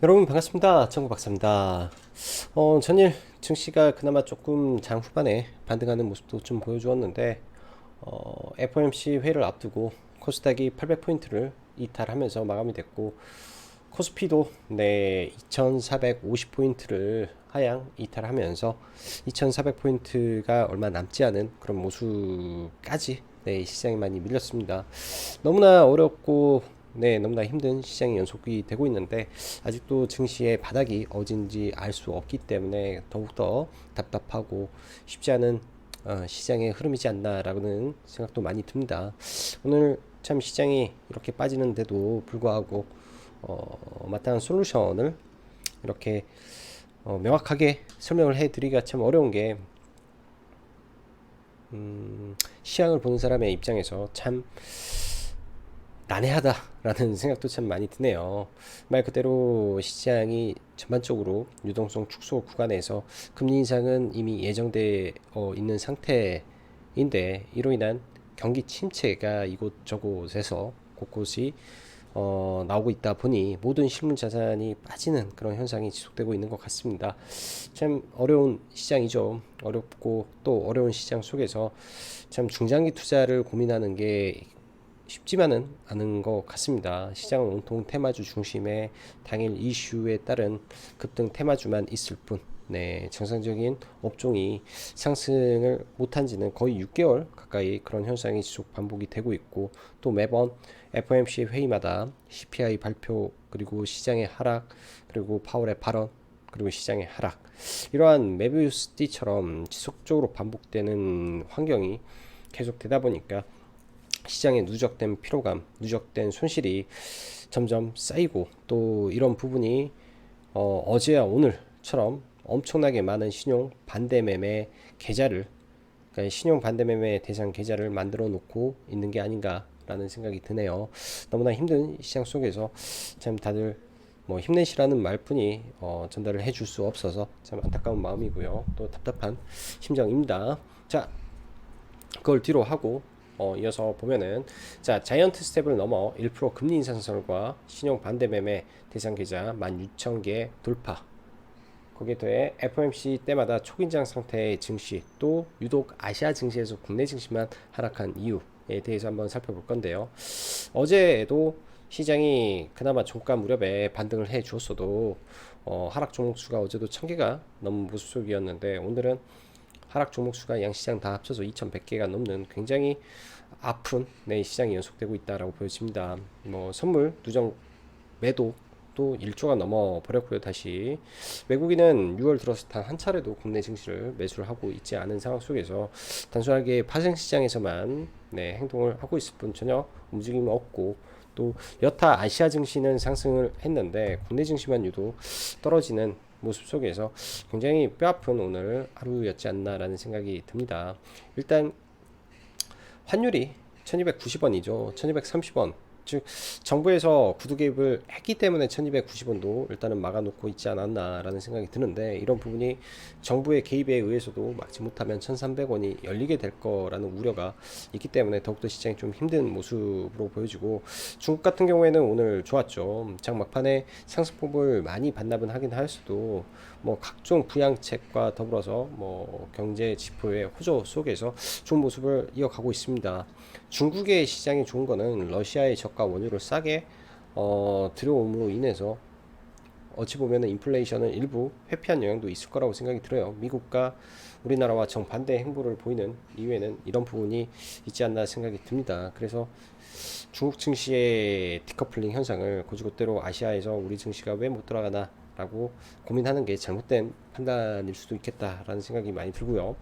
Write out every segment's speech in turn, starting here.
여러분 반갑습니다. 정구 박사입니다. 전일 증시가 그나마 조금 장 후반에 반등하는 모습도 좀 보여주었는데 FOMC 회의를 앞두고 코스닥이 800포인트를 이탈하면서 마감이 됐고 코스피도 네 2450포인트를 하향 이탈하면서 2400포인트가 얼마 남지 않은 그런 모습까지 네, 시장이 많이 밀렸습니다. 너무나 어렵고 너무나 힘든 시장이 연속이 되고 있는데 아직도 증시의 바닥이 어딘지 알 수 없기 때문에 더욱더 답답하고 쉽지 않은 시장의 흐름이지 않나라는 생각도 많이 듭니다. 오늘 참 시장이 이렇게 빠지는데도 불구하고 마땅한 솔루션을 이렇게 명확하게 설명을 해드리기가 참 어려운 게 시장을 보는 사람의 입장에서 참 난해하다라는 생각도 참 많이 드네요. 말 그대로 시장이 전반적으로 유동성 축소 구간에서 금리 인상은 이미 예정돼 있는 상태인데 이로 인한 경기 침체가 이곳저곳에서 곳곳이 나오고 있다 보니 모든 실물 자산이 빠지는 그런 현상이 지속되고 있는 것 같습니다. 참 어려운 시장이죠. 어렵고 또 어려운 시장 속에서 참 중장기 투자를 고민하는 게 쉽지만은 않은 것 같습니다. 시장은 온통 테마주 중심의 당일 이슈에 따른 급등 테마주만 있을 뿐, 정상적인 업종이 상승을 못한 지는 거의 6개월 가까이 그런 현상이 지속 반복이 되고 있고, 또 매번 FOMC 회의마다 CPI 발표, 그리고 시장의 하락, 그리고 파월의 발언, 그리고 시장의 하락, 이러한 메비우스 띠처럼 지속적으로 반복되는 환경이 계속되다 보니까 시장의 누적된 피로감, 누적된 손실이 점점 쌓이고, 또 이런 부분이 어제와 오늘처럼 엄청나게 많은 신용 반대 매매 계좌를, 그러니까 신용 반대 매매 대상 계좌를 만들어 놓고 있는 게 아닌가라는 생각이 드네요. 너무나 힘든 시장 속에서 참 다들 뭐 힘내시라는 말뿐이 전달을 해줄 수 없어서 참 안타까운 마음이고요. 또 답답한 심정입니다. 자, 그걸 뒤로 하고 이어서 보면은, 자, 자이언트 스텝을 넘어 1% 금리 인상설과 신용 반대 매매 대상 계좌 16,000개 돌파, 거기에 더해 FOMC 때마다 초긴장 상태의 증시, 또 유독 아시아 증시에서 국내 증시만 하락한 이유에 대해서 한번 살펴볼 건데요. 어제도 시장이 그나마 종가 무렵에 반등을 해 주었어도 하락 종목 수가 어제도 1000개가 넘은 모습 속이었는데, 오늘은 하락 종목 수가 양시장 다 합쳐서 2100개가 넘는 굉장히 아픈 시장이 연속되고 있다라고 보여집니다. 뭐 선물 누적 매도 또 1조가 넘어 버렸고요. 다시 외국인은 6월 들어서 단 한 차례도 국내 증시를 매수를 하고 있지 않은 상황 속에서 단순하게 파생 시장에서만 행동을 하고 있을 뿐 전혀 움직임이 없고, 또 여타 아시아 증시는 상승을 했는데 국내 증시만 유독 떨어지는 모습 속에서 굉장히 뼈아픈 오늘 하루였지 않나라는 생각이 듭니다. 일단 환율이 1290원이죠. 1230원. 즉 정부에서 구두 개입을 했기 때문에 1290원도 일단은 막아놓고 있지 않았나라는 생각이 드는데, 이런 부분이 정부의 개입에 의해서도 막지 못하면 1300원이 열리게 될 거라는 우려가 있기 때문에 더욱더 시장이 좀 힘든 모습으로 보여지고, 중국 같은 경우에는 오늘 좋았죠. 장 막판에 상승폭을 많이 반납은 하긴 하였어도 뭐 각종 부양책과 더불어서 뭐 경제 지표의 호조 속에서 좋은 모습을 이어가고 있습니다. 중국의 시장이 좋은 거는 러시아의 저가 원유를 싸게 들여옴으로 인해서 어찌 보면 인플레이션을 일부 회피한 영향도 있을 거라고 생각이 들어요. 미국과 우리나라와 정반대 행보를 보이는 이유에는 이런 부분이 있지 않나 생각이 듭니다. 그래서 중국 증시의 디커플링 현상을 곧이곧대로 아시아에서 우리 증시가 왜 못 돌아가나 라고 고민하는 게 잘못된 판단일 수도 있겠다라는 생각이 많이 들고요.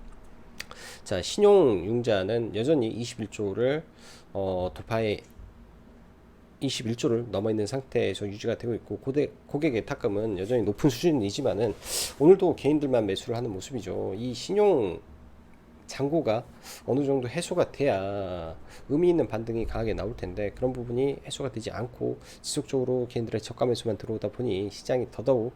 자, 신용융자는 여전히 21조를 돌파해 21조를 넘어 있는 상태에서 유지가 되고 있고, 고객의 탁감은 여전히 높은 수준이지만은 오늘도 개인들만 매수를 하는 모습이죠. 이 신용 잔고가 어느 정도 해소가 돼야 의미 있는 반등이 강하게 나올 텐데, 그런 부분이 해소가 되지 않고 지속적으로 개인들의 저가 매수만 들어오다 보니 시장이 더더욱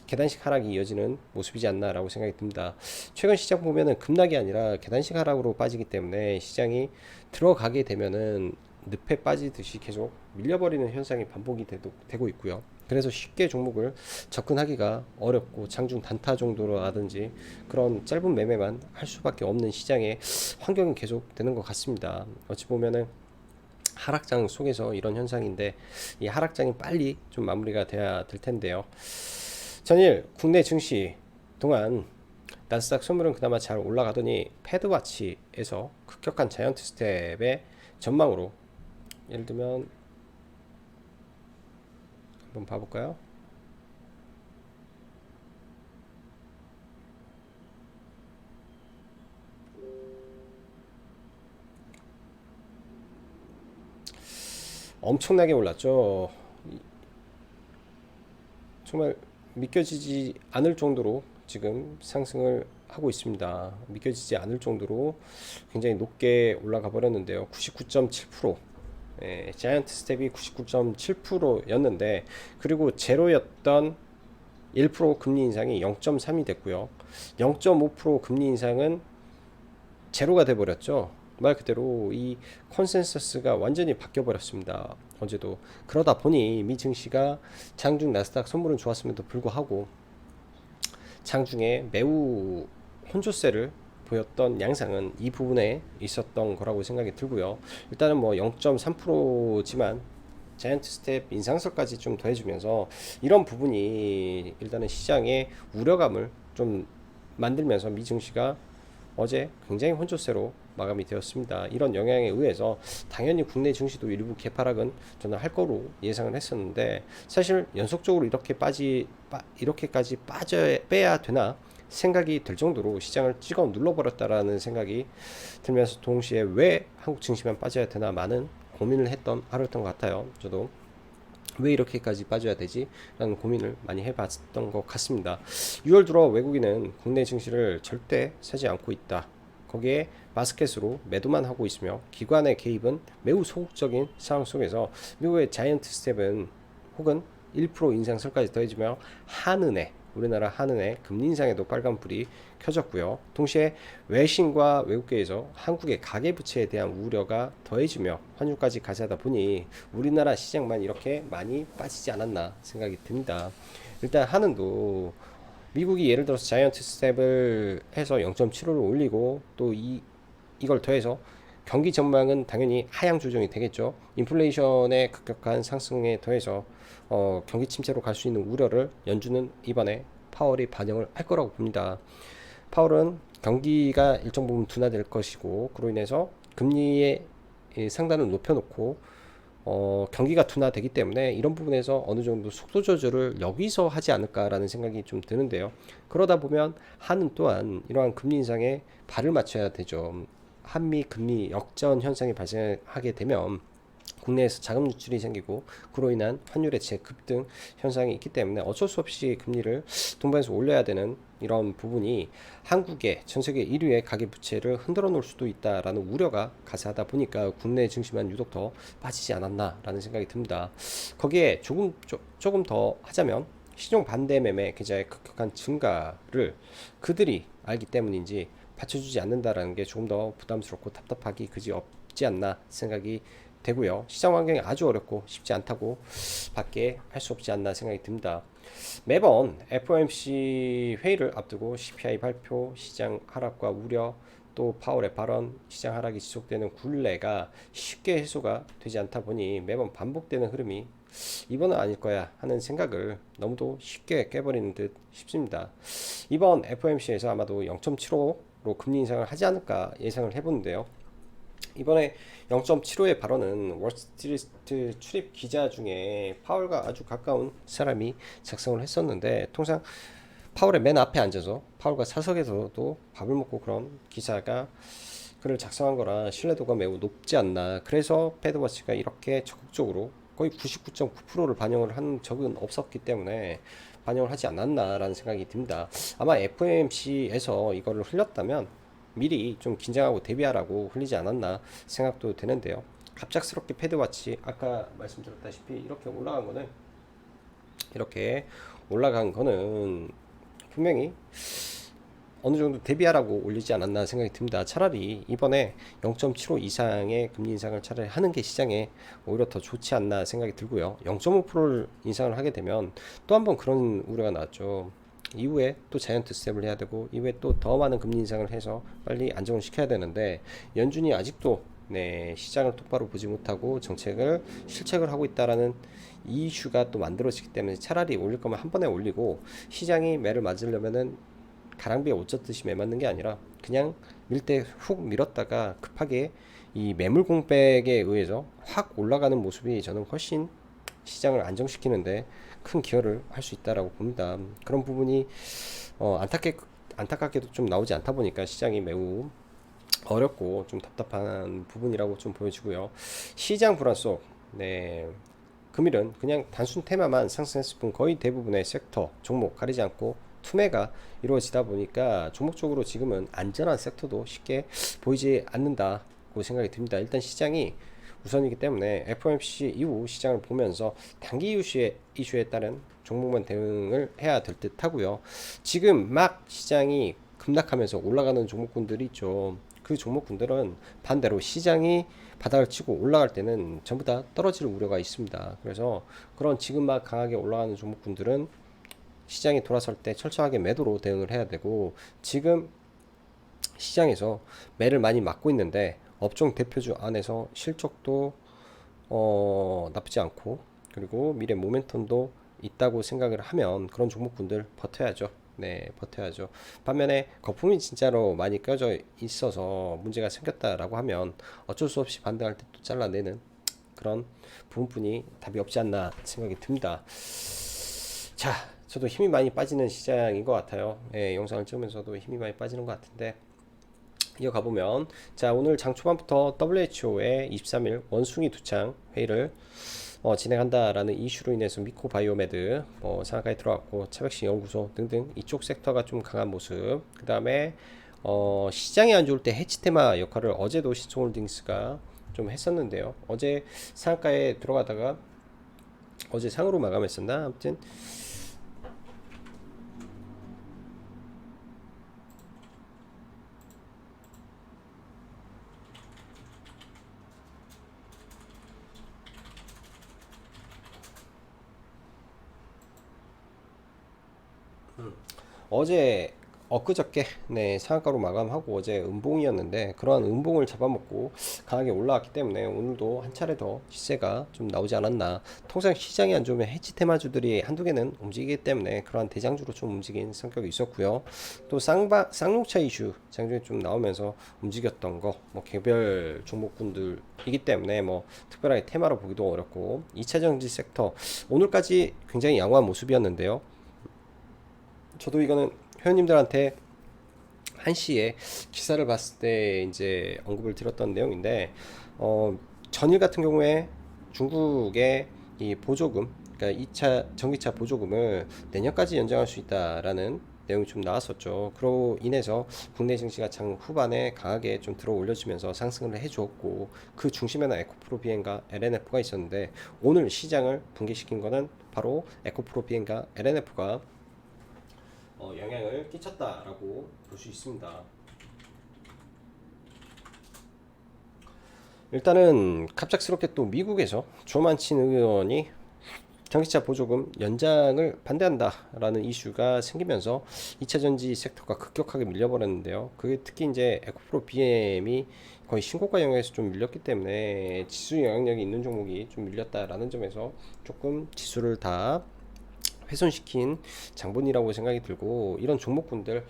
계단식 하락이 이어지는 모습이지 않나라고 생각이 듭니다. 최근 시장 보면은 급락이 아니라 계단식 하락으로 빠지기 때문에 시장이 들어가게 되면은 늪에 빠지듯이 계속 밀려버리는 현상이 반복이 되고 있고요. 그래서 쉽게 종목을 접근하기가 어렵고 장중 단타 정도라든지 그런 짧은 매매만 할 수밖에 없는 시장의 환경이 계속 되는 것 같습니다. 어찌 보면은 하락장 속에서 이런 현상인데 이 하락장이 빨리 좀 마무리가 돼야 될 텐데요. 전일 국내 증시 동안 나스닥 선물은 그나마 잘 올라가더니 패드와치에서 급격한 자이언트 스텝의 전망으로, 예를 들면 한번 봐볼까요? 엄청나게 올랐죠. 정말 믿겨지지 않을 정도로 지금 상승을 하고 있습니다. 믿겨지지 않을 정도로 굉장히 높게 올라가 버렸는데요. 99.7%. 자이언트 스텝이 99.7%였는데, 그리고 제로였던 1% 금리 인상이 0.3이 됐고요. 0.5% 금리 인상은 제로가 돼 버렸죠. 말 그대로 이 컨센서스가 완전히 바뀌어 버렸습니다. 어제도 그러다 보니 미 증시가 장중 나스닥 선물은 좋았음에도 불구하고 장중에 매우 혼조세를 보였던 양상은 이 부분에 있었던 거라고 생각이 들고요. 일단은 뭐 0.3%지만 자이언트 스텝 인상설까지 좀 더해주면서 이런 부분이 일단은 시장의 우려감을 좀 만들면서 미 증시가 어제 굉장히 혼조세로 마감이 되었습니다. 이런 영향에 의해서 당연히 국내 증시도 일부 개파락은 저는 할 거로 예상을 했었는데, 사실 연속적으로 이렇게까지 빼야 되나 생각이 들 정도로 시장을 찍어 눌러버렸다라는 생각이 들면서 동시에 왜 한국 증시만 빠져야 되나 많은 고민을 했던 하루였던 것 같아요. 저도 왜 이렇게까지 빠져야 되지? 라는 고민을 많이 해봤던 것 같습니다. 6월 들어 외국인은 국내 증시를 절대 사지 않고 있다. 거기에 바스켓으로 매도만 하고 있으며 기관의 개입은 매우 소극적인 상황 속에서 미국의 자이언트 스텝은 혹은 1% 인상설까지 더해지며 우리나라 한은의 금리 인상에도 빨간불이 켜졌고요. 동시에 외신과 외국계에서 한국의 가계부채에 대한 우려가 더해지며 환율까지 가져다 보니 우리나라 시장만 이렇게 많이 빠지지 않았나 생각이 듭니다. 일단 한은도 미국이 예를 들어서 자이언트 스텝을 해서 0.75를 올리고 또 이걸 더해서 경기 전망은 당연히 하향 조정이 되겠죠. 인플레이션의 급격한 상승에 더해서 경기 침체로 갈 수 있는 우려를 연준은 이번에 파월이 반영을 할 거라고 봅니다. 파월은 경기가 일정 부분 둔화될 것이고 그로 인해서 금리의 상단을 높여놓고 경기가 둔화되기 때문에 이런 부분에서 어느 정도 속도 조절을 여기서 하지 않을까라는 생각이 좀 드는데요. 그러다 보면 한은 또한 이러한 금리 인상에 발을 맞춰야 되죠. 한미 금리 역전 현상이 발생하게 되면 국내에서 자금 유출이 생기고 그로 인한 환율의 재급등 현상이 있기 때문에 어쩔 수 없이 금리를 동반해서 올려야 되는 이런 부분이 한국의 전 세계 1위의 가계부채를 흔들어 놓을 수도 있다라는 우려가 가세하다 보니까 국내 증시만 유독 더 빠지지 않았나라는 생각이 듭니다. 거기에 조금 더 하자면 신용 반대 매매 계좌의 급격한 증가를 그들이 알기 때문인지 받쳐주지 않는다라는 게 조금 더 부담스럽고 답답하기 그지 없지 않나 생각이 되고요. 시장 환경이 아주 어렵고 쉽지 않다고 밖에 할 수 없지 않나 생각이 듭니다. 매번 FOMC 회의를 앞두고 CPI 발표, 시장 하락과 우려, 또 파월의 발언, 시장 하락이 지속되는 굴레가 쉽게 해소가 되지 않다 보니 매번 반복되는 흐름이 이번은 아닐 거야 하는 생각을 너무도 쉽게 깨버리는 듯 싶습니다. 이번 FOMC에서 아마도 0.75로 금리 인상을 하지 않을까 예상을 해보는데요. 이번에 0.75의 발언은 월스트리트 출입 기자 중에 파월과 아주 가까운 사람이 작성을 했었는데, 통상 파월의 맨 앞에 앉아서 파월과 사석에서도 밥을 먹고 그런 기자가 글을 작성한 거라 신뢰도가 매우 높지 않나. 그래서 패드워치가 이렇게 적극적으로 거의 99.9%를 반영을 한 적은 없었기 때문에 반영을 하지 않았나라는 생각이 듭니다. 아마 FOMC에서 이거를 흘렸다면 미리 좀 긴장하고 대비하라고 흘리지 않았나 생각도 되는데요. 갑작스럽게 패드와치 아까 말씀드렸다시피 이렇게 올라간 거는 분명히 어느 정도 대비하라고 올리지 않았나 생각이 듭니다. 차라리 이번에 0.75 이상의 금리 인상을 차라리 하는 게 시장에 오히려 더 좋지 않나 생각이 들고요. 0.5%를 인상을 하게 되면 또 한번 그런 우려가 나왔죠. 이후에 또 자이언트 스텝을 해야 되고 이후에 또 더 많은 금리 인상을 해서 빨리 안정을 시켜야 되는데 연준이 아직도 네, 시장을 똑바로 보지 못하고 정책을 실책을 하고 있다라는 이슈가 또 만들어지기 때문에 차라리 올릴 거면 한 번에 올리고 시장이 매를 맞으려면은 가랑비에 옷 젖듯이 매 맞는 게 아니라 그냥 밀 때 훅 밀었다가 급하게 이 매물 공백에 의해서 확 올라가는 모습이 저는 훨씬 시장을 안정시키는데 큰 기여를 할 수 있다라고 봅니다. 그런 부분이 안타깝게도 좀 나오지 않다 보니까 시장이 매우 어렵고 좀 답답한 부분이라고 좀 보여지고요. 시장 불안 속, 네, 금일은 그냥 단순 테마만 상승했을 뿐 거의 대부분의 섹터, 종목 가리지 않고 투매가 이루어지다 보니까 종목적으로 지금은 안전한 섹터도 쉽게 보이지 않는다고 생각이 듭니다. 일단 시장이 우선이기 때문에 FOMC 이후 시장을 보면서 단기 이슈에 따른 종목만 대응을 해야 될 듯 하고요. 지금 막 시장이 급락하면서 올라가는 종목군들이 있죠. 그 종목군들은 반대로 시장이 바닥을 치고 올라갈 때는 전부 다 떨어질 우려가 있습니다. 그래서 그런 지금 막 강하게 올라가는 종목군들은 시장이 돌아설 때 철저하게 매도로 대응을 해야 되고 지금 시장에서 매를 많이 맞고 있는데 업종 대표주 안에서 실적도 나쁘지 않고 그리고 미래 모멘텀도 있다고 생각을 하면 그런 종목군들 버텨야죠. 네, 버텨야죠. 반면에 거품이 진짜로 많이 껴져 있어서 문제가 생겼다라고 하면 어쩔 수 없이 반등할 때 또 잘라내는 그런 부분뿐이 답이 없지 않나 생각이 듭니다. 자, 저도 힘이 많이 빠지는 시장인 것 같아요. 예, 영상을 찍으면서도 힘이 많이 빠지는 것 같은데 이어가 보면 자 오늘 장 초반부터 WHO의 23일 원숭이 두창 회의를 진행한다라는 이슈로 인해서 미코 바이오메드 상한가에 들어갔고 차백신 연구소 등등 이쪽 섹터가 좀 강한 모습. 그 다음에 시장이 안 좋을 때 해치 테마 역할을 어제도 신총홀딩스가 좀 했었는데요. 어제 상한가에 들어가다가 어제 상으로 마감했었나 아무튼 어제 엊그저께 네 상한가로 마감하고 어제 음봉이었는데 그러한 음봉을 잡아먹고 강하게 올라왔기 때문에 오늘도 한 차례 더 시세가 좀 나오지 않았나. 통상 시장이 안 좋으면 해치 테마주들이 한두 개는 움직이기 때문에 그러한 대장주로 좀 움직인 성격이 있었고요. 또 쌍용차 이슈 장중에 좀 나오면서 움직였던 거 뭐 개별 종목군들이기 때문에 뭐 특별하게 테마로 보기도 어렵고 2차 전지 섹터 오늘까지 굉장히 양호한 모습이었는데요. 저도 이거는 회원님들한테 한시에 기사를 봤을 때 이제 언급을 드렸던 내용인데 전일 같은 경우에 중국의 이 보조금 그러니까 2차 전기차 보조금을 내년까지 연장할 수 있다라는 내용이 좀 나왔었죠. 그로 인해서 국내 증시가 장 후반에 강하게 좀 들어 올려지면서 상승을 해주었고 그 중심에는 에코프로 비엔과 LNF가 있었는데 오늘 시장을 붕괴시킨 거는 바로 에코프로 비엔과 LNF가 영향을 끼쳤다라고 볼 수 있습니다. 일단은 갑작스럽게 또 미국에서 조만친 의원이 전기차 보조금 연장을 반대한다라는 이슈가 생기면서 2차 전지 섹터가 급격하게 밀려버렸는데요. 그게 특히 이제 에코프로 BM이 거의 신고가 영역에서 좀 밀렸기 때문에 지수 영향력이 있는 종목이 좀 밀렸다라는 점에서 조금 지수를 다 훼손시킨 장본이라고 생각이 들고 이런 종목군들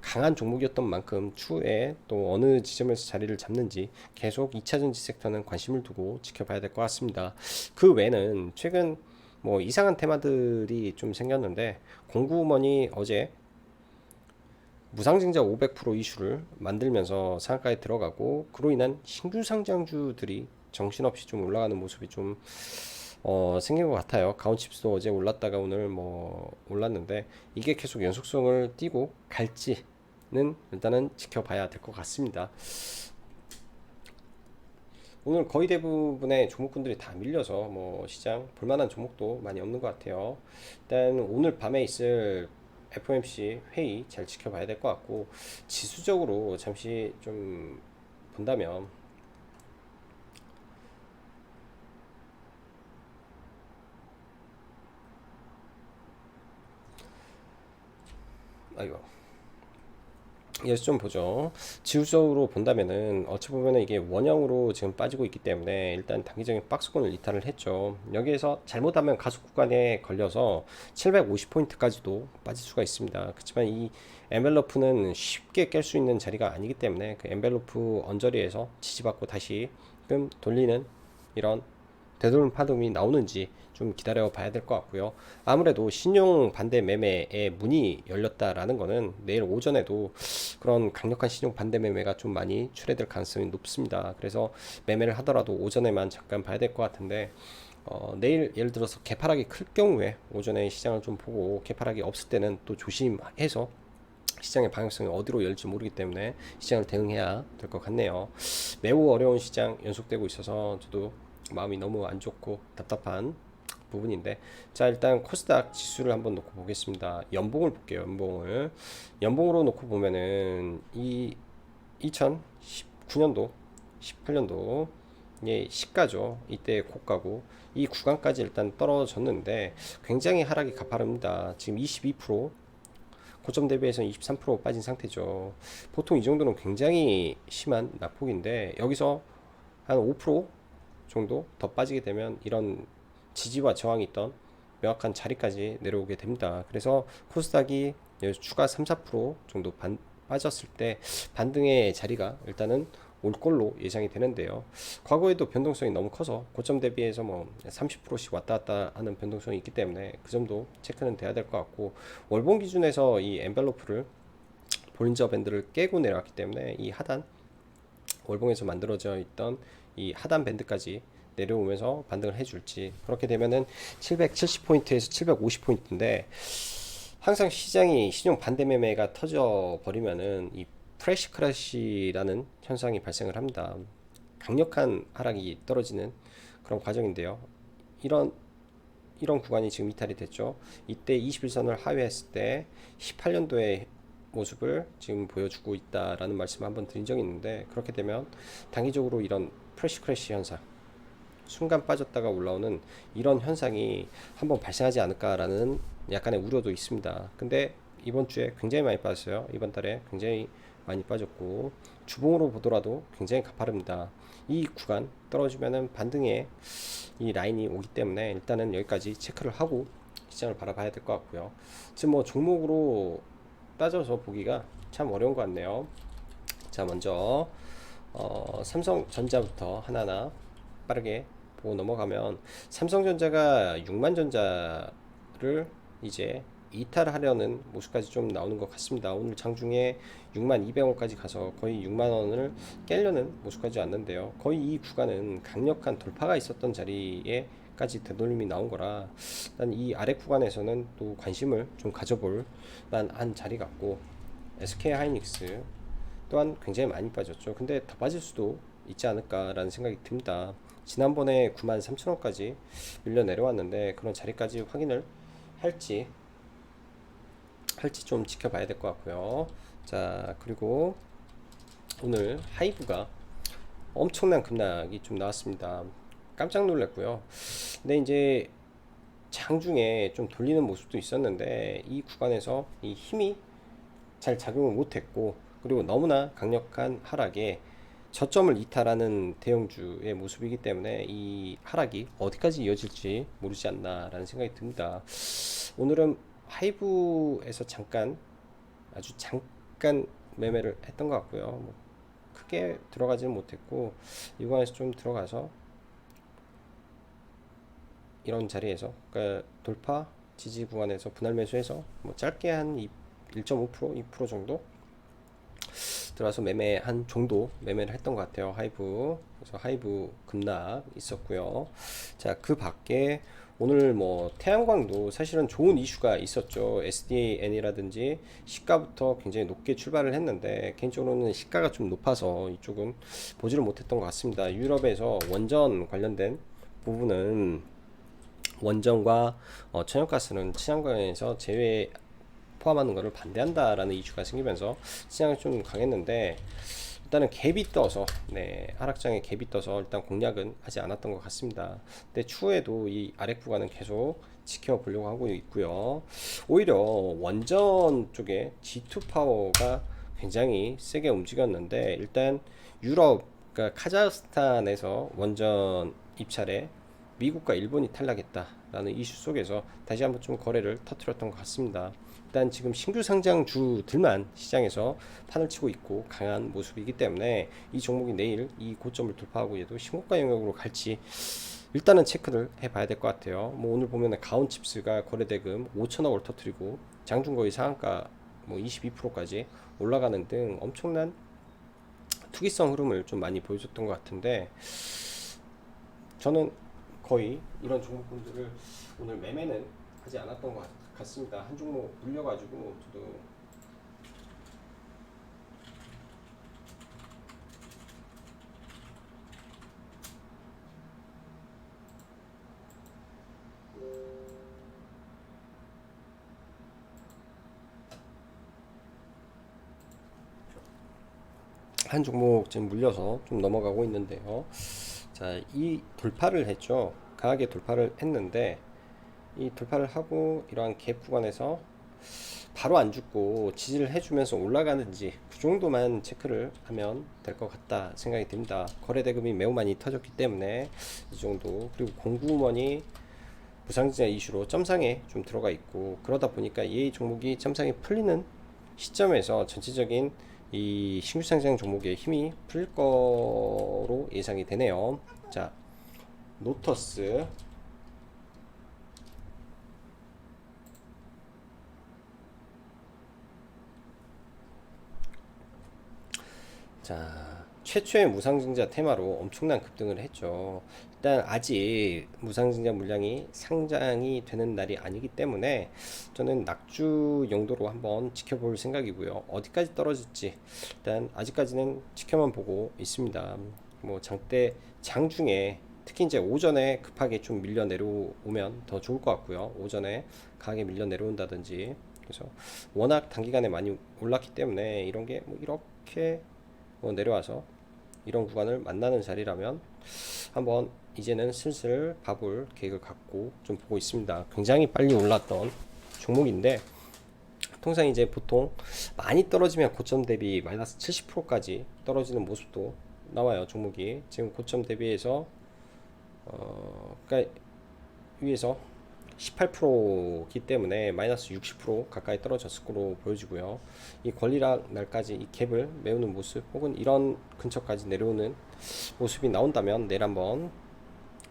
강한 종목이었던 만큼 추후에 또 어느 지점에서 자리를 잡는지 계속 2차 전지 섹터는 관심을 두고 지켜봐야 될 것 같습니다. 그 외에는 최근 뭐 이상한 테마들이 좀 생겼는데 공구먼이 어제 무상증자 500% 이슈를 만들면서 상한가에 들어가고 그로 인한 신규 상장주들이 정신없이 좀 올라가는 모습이 좀 생긴 것 같아요. 가온칩스도 어제 올랐다가 오늘 뭐 올랐는데 이게 계속 연속성을 띠고 갈지는 일단은 지켜봐야 될 것 같습니다. 오늘 거의 대부분의 종목군들이 다 밀려서 뭐 시장 볼만한 종목도 많이 없는 것 같아요. 일단 오늘 밤에 있을 FOMC 회의 잘 지켜봐야 될 것 같고, 지수적으로 잠시 좀 본다면, 아이고, 여기서 좀 보죠. 지수적으로 본다면은 어찌 보면은 이게 원형으로 지금 빠지고 있기 때문에 일단 단기적인 박스권을 이탈을 했죠. 여기에서 잘못하면 가속 구간에 걸려서 750포인트까지도 빠질 수가 있습니다. 그렇지만 이 엔벨로프는 쉽게 깰 수 있는 자리가 아니기 때문에 그 엔벨로프 언저리에서 지지받고 다시 끔 돌리는 이런 되돌림 파동이 나오는지 좀 기다려 봐야 될 것 같고요. 아무래도 신용 반대 매매의 문이 열렸다라는 거는 내일 오전에도 그런 강력한 신용 반대 매매가 좀 많이 출해될 가능성이 높습니다. 그래서 매매를 하더라도 오전에만 잠깐 봐야 될 것 같은데, 내일 예를 들어서 개파락이 클 경우에 오전에 시장을 좀 보고, 개파락이 없을 때는 또 조심해서 시장의 방향성이 어디로 열지 모르기 때문에 시장을 대응해야 될 것 같네요. 매우 어려운 시장 연속되고 있어서 저도 마음이 너무 안 좋고 답답한 부분인데, 자 일단 코스닥 지수를 한번 놓고 보겠습니다. 연봉을 볼게요. 연봉으로 놓고 보면은 이 2019년도 18년도 예, 시가죠. 이때 고가고 이 구간까지 일단 떨어졌는데 굉장히 하락이 가파릅니다. 지금 22%, 고점 대비해서 23% 빠진 상태죠. 보통 이 정도는 굉장히 심한 낙폭인데 여기서 한 5% 정도 더 빠지게 되면 이런 지지와 저항이 있던 명확한 자리까지 내려오게 됩니다. 그래서 코스닥이 추가 3, 4% 정도 빠졌을 때 반등의 자리가 일단은 올 걸로 예상이 되는데요. 과거에도 변동성이 너무 커서 고점 대비해서 뭐 30%씩 왔다 갔다 하는 변동성이 있기 때문에 그 점도 체크는 돼야 될 것 같고, 월봉 기준에서 이 엔벨로프를 볼린저 밴드를 깨고 내려왔기 때문에 이 하단 월봉에서 만들어져 있던 이 하단 밴드까지 내려오면서 반등을 해줄지, 그렇게 되면은 770포인트에서 750포인트인데 항상 시장이 신용 반대 매매가 터져 버리면은 이 프레시 크래시라는 현상이 발생을 합니다. 강력한 하락이 떨어지는 그런 과정인데요. 이런 구간이 지금 이탈이 됐죠. 이때 21선을 하회했을 때 18년도에 모습을 지금 보여주고 있다라는 말씀을 한번 드린 적이 있는데, 그렇게 되면 단기적으로 이런 프레시 크래시 현상, 순간 빠졌다가 올라오는 이런 현상이 한번 발생하지 않을까라는 약간의 우려도 있습니다. 근데 이번 주에 굉장히 많이 빠졌어요. 이번 달에 굉장히 많이 빠졌고, 주봉으로 보더라도 굉장히 가파릅니다. 이 구간 떨어지면은 반등의 이 라인이 오기 때문에 일단은 여기까지 체크를 하고 시장을 바라봐야 될 것 같고요. 지금 뭐 종목으로 따져서 보기가 참 어려운 것 같네요. 자 먼저 삼성전자부터 하나하나 빠르게 보고 넘어가면, 삼성전자가 6만전자를 이제 이탈하려는 모습까지 좀 나오는 것 같습니다. 오늘 장중에 6만 200원까지 가서 거의 6만 원을 깨려는 모습까지 왔는데요. 거의 이 구간은 강력한 돌파가 있었던 자리에까지 되돌림이 나온 거라 일단 이 아래 구간에서는 또 관심을 좀 가져볼 만한 자리 같고, SK 하이닉스 또한 굉장히 많이 빠졌죠. 근데 더 빠질 수도 있지 않을까라는 생각이 듭니다. 지난번에 93,000원까지 밀려 내려왔는데 그런 자리까지 확인을 할지 좀 지켜봐야 될 것 같고요. 자 그리고 오늘 하이브가 엄청난 급락이 좀 나왔습니다. 깜짝 놀랐고요. 근데 이제 장중에 좀 돌리는 모습도 있었는데 이 구간에서 이 힘이 잘 작용을 못했고, 그리고 너무나 강력한 하락에 저점을 이탈하는 대형주의 모습이기 때문에 이 하락이 어디까지 이어질지 모르지 않나라는 생각이 듭니다. 오늘은 하이브에서 아주 잠깐 매매를 했던 것 같고요. 뭐 크게 들어가지는 못했고, 이 구간에서 좀 들어가서 이런 자리에서 그러니까 돌파 지지 구간에서 분할 매수해서 뭐 짧게 한 1.5% 2% 정도 들어와서 매매한 정도 매매를 했던 것 같아요. 하이브. 그래서 하이브 급락 있었고요. 자, 그 밖에 오늘 뭐 태양광도 사실은 좋은 이슈가 있었죠. SDN이라든지 시가부터 굉장히 높게 출발을 했는데 개인적으로는 시가가 좀 높아서 이쪽은 보지를 못했던 것 같습니다. 유럽에서 원전 관련된 부분은 원전과 천연가스는 친환경에서 제외 포함하는 것을 반대한다라는 이슈가 생기면서 시장이 좀 강했는데, 일단은 갭이 떠서, 하락장에 갭이 떠서 일단 공략은 하지 않았던 것 같습니다. 근데 추후에도 이 아래 구간은 계속 지켜보려고 하고 있고요. 오히려 원전 쪽에 G2 파워가 굉장히 세게 움직였는데, 일단 유럽, 그러니까 카자흐스탄에서 원전 입찰에 미국과 일본이 탈락했다라는 이슈 속에서 다시 한번 좀 거래를 터뜨렸던 것 같습니다. 일단 지금 신규 상장주들만 시장에서 판을 치고 있고 강한 모습이기 때문에 이 종목이 내일 이 고점을 돌파하고 얘도 신고가 영역으로 갈지 일단은 체크를 해봐야 될 것 같아요. 뭐 오늘 보면은 가온칩스가 거래대금 5천억을 터뜨리고 장중 거의 상한가 뭐 22%까지 올라가는 등 엄청난 투기성 흐름을 좀 많이 보여줬던 것 같은데, 저는 거의 이런 종목군들을 오늘 매매는 하지 않았던 것 같습니다. 한 종목 물려가지고 저도 한 종목 지금 물려서 좀 넘어가고 있는데요. 자, 이 돌파를 했죠. 강하게 돌파를 했는데, 이 돌파를 하고 이러한 갭 구간에서 바로 안 죽고 지지를 해주면서 올라가는지 그 정도만 체크를 하면 될 것 같다 생각이 듭니다. 거래 대금이 매우 많이 터졌기 때문에 이 정도, 그리고 공구먼이 무상증자 이슈로 점상에 좀 들어가 있고, 그러다 보니까 이 종목이 점상에 풀리는 시점에서 전체적인 이 신규 상장 종목의 힘이 풀릴 거로 예상이 되네요. 자, 노터스. 자, 최초의 무상증자 테마로 엄청난 급등을 했죠. 일단 아직 무상증자 물량이 상장이 되는 날이 아니기 때문에 저는 낙주 용도로 한번 지켜볼 생각이고요. 어디까지 떨어질지 일단 아직까지는 지켜만 보고 있습니다. 뭐 장중에 특히 이제 오전에 급하게 좀 밀려 내려오면 더 좋을 것 같고요. 오전에 강하게 밀려 내려온다든지. 그래서 워낙 단기간에 많이 올랐기 때문에 이런 게 뭐 이렇게 내려와서 이런 구간을 만나는 자리라면 한번 이제는 슬슬 봐볼 계획을 갖고 좀 보고 있습니다. 굉장히 빨리 올랐던 종목인데, 통상 이제 보통 많이 떨어지면 고점 대비 마이너스 70%까지 떨어지는 모습도 나와요. 종목이 지금 고점 대비해서 그러니까 위에서 18%기 때문에 마이너스 60% 가까이 떨어졌을 거로 보여지고요. 이 권리락 날까지 이 갭을 메우는 모습 혹은 이런 근처까지 내려오는 모습이 나온다면 내일 한번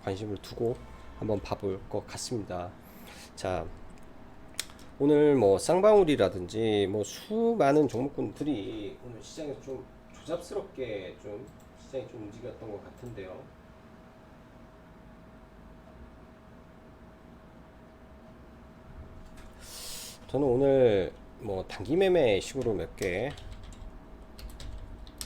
관심을 두고 한번 봐볼 것 같습니다. 자, 오늘 뭐 쌍방울이라든지 뭐 수많은 종목군들이 오늘 시장에서 좀 조잡스럽게 좀 시장이 좀 움직였던 것 같은데요. 저는 오늘 뭐 단기 매매 식으로 몇 개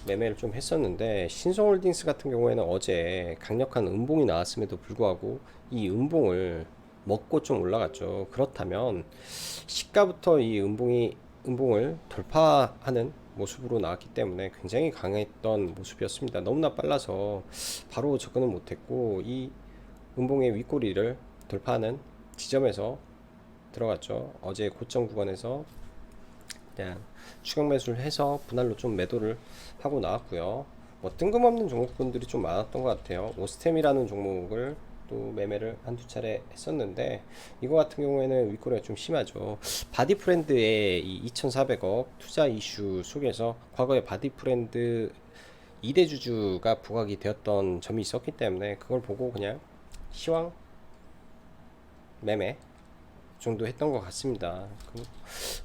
매매를 좀 했었는데, 신성홀딩스 같은 경우에는 어제 강력한 음봉이 나왔음에도 불구하고 이 음봉을 먹고 좀 올라갔죠. 그렇다면 시가부터 이 음봉을 돌파하는 모습으로 나왔기 때문에 굉장히 강했던 모습이었습니다. 너무나 빨라서 바로 접근을 못했고, 이 음봉의 윗꼬리를 돌파하는 지점에서 들어갔죠. 어제 고점 구간에서 그냥 추격 매수를 해서 분할로 좀 매도를 하고 나왔고요. 뭐 뜬금없는 종목분들이 좀 많았던 것 같아요. 오스템이라는 종목을 또 매매를 한두 차례 했었는데, 이거 같은 경우에는 윗꼬리가 좀 심하죠. 바디프렌드의 이 2,400억 투자 이슈 속에서 과거에 바디프렌드 2대주주가 부각이 되었던 점이 있었기 때문에 그걸 보고 그냥 시황 매매 정도 했던 것 같습니다.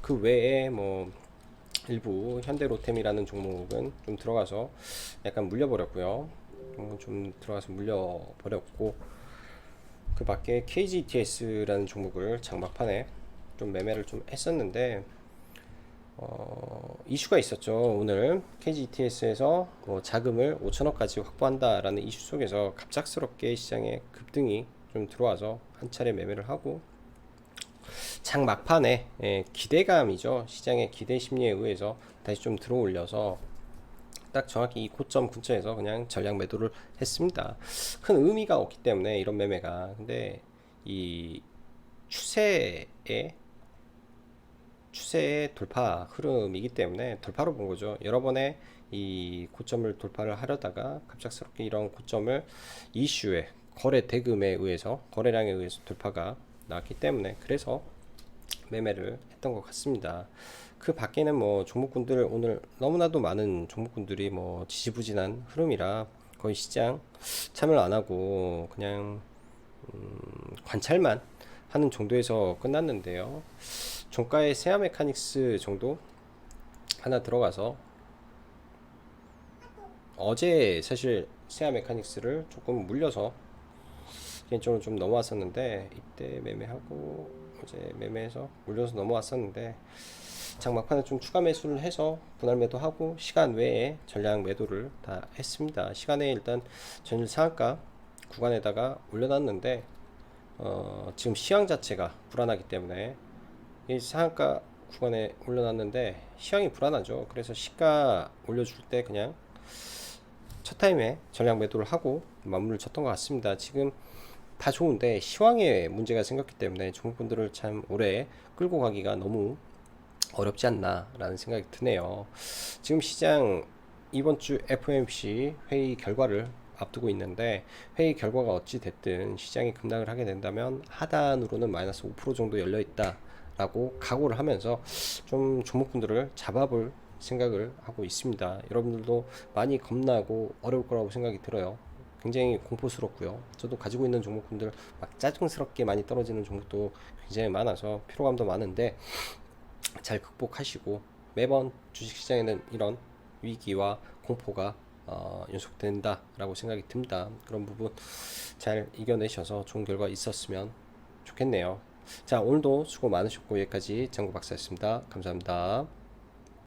그 외에 뭐 일부 현대로템이라는 종목은 좀 들어가서 약간 물려버렸고요. 좀 들어가서 물려버렸고, 그 밖에 KGTS라는 종목을 장막판에 좀 매매를 좀 했었는데, 이슈가 있었죠. 오늘 KGTS에서 뭐 자금을 5천억까지 확보한다라는 이슈 속에서 갑작스럽게 시장에 급등이 좀 들어와서 한 차례 매매를 하고, 장 막판에 기대감이죠. 시장의 기대 심리에 의해서 다시 좀 들어올려서 딱 정확히 이 고점 근처에서 그냥 전량 매도를 했습니다. 큰 의미가 없기 때문에 이런 매매가. 근데 이 추세의 추세의 돌파 흐름이기 때문에 돌파로 본 거죠. 여러 번의 이 고점을 돌파를 하려다가 갑작스럽게 이런 고점을 이슈에 거래 대금에 의해서 거래량에 의해서 돌파가 나왔기 때문에 그래서 매매를 했던 것 같습니다. 그 밖에는 뭐 종목군들 오늘 너무나도 많은 종목군들이 뭐 지지부진한 흐름이라 거의 시장 참여를 안 하고 그냥 관찰만 하는 정도에서 끝났는데요. 종가의 세아 메카닉스 정도 하나 들어가서 어제 사실 세아 메카닉스를 조금 물려서 개인적으로 좀 넘어왔었는데 이때 매매하고 어제 매매해서 물려서 넘어왔었는데 장막판에 좀 추가 매수를 해서 분할 매도하고 시간 외에 전량 매도를 다 했습니다. 시간에 일단 전일 상한가 구간에다가 올려놨는데 지금 시황 자체가 불안하기 때문에 이 상한가 구간에 올려놨는데 시황이 불안하죠. 그래서 시가 올려줄 때 그냥 첫 타임에 전량 매도를 하고 마무리를 쳤던 것 같습니다. 지금 다 좋은데 시황에 문제가 생겼기 때문에 종목분들을 참 오래 끌고 가기가 너무 어렵지 않나 라는 생각이 드네요. 지금 시장 이번 주 FOMC 회의 결과를 앞두고 있는데 회의 결과가 어찌 됐든 시장이 급락을 하게 된다면 하단으로는 마이너스 5% 정도 열려 있다 라고 각오를 하면서 좀 종목분들을 잡아볼 생각을 하고 있습니다. 여러분들도 많이 겁나고 어려울 거라고 생각이 들어요. 굉장히 공포스럽고요. 저도 가지고 있는 종목분들 막 짜증스럽게 많이 떨어지는 종목도 굉장히 많아서 피로감도 많은데 잘 극복하시고 매번 주식시장에는 이런 위기와 공포가 연속된다라고 생각이 듭니다. 그런 부분 잘 이겨내셔서 좋은 결과 있었으면 좋겠네요. 자, 오늘도 수고 많으셨고 여기까지 장구 박사였습니다. 감사합니다.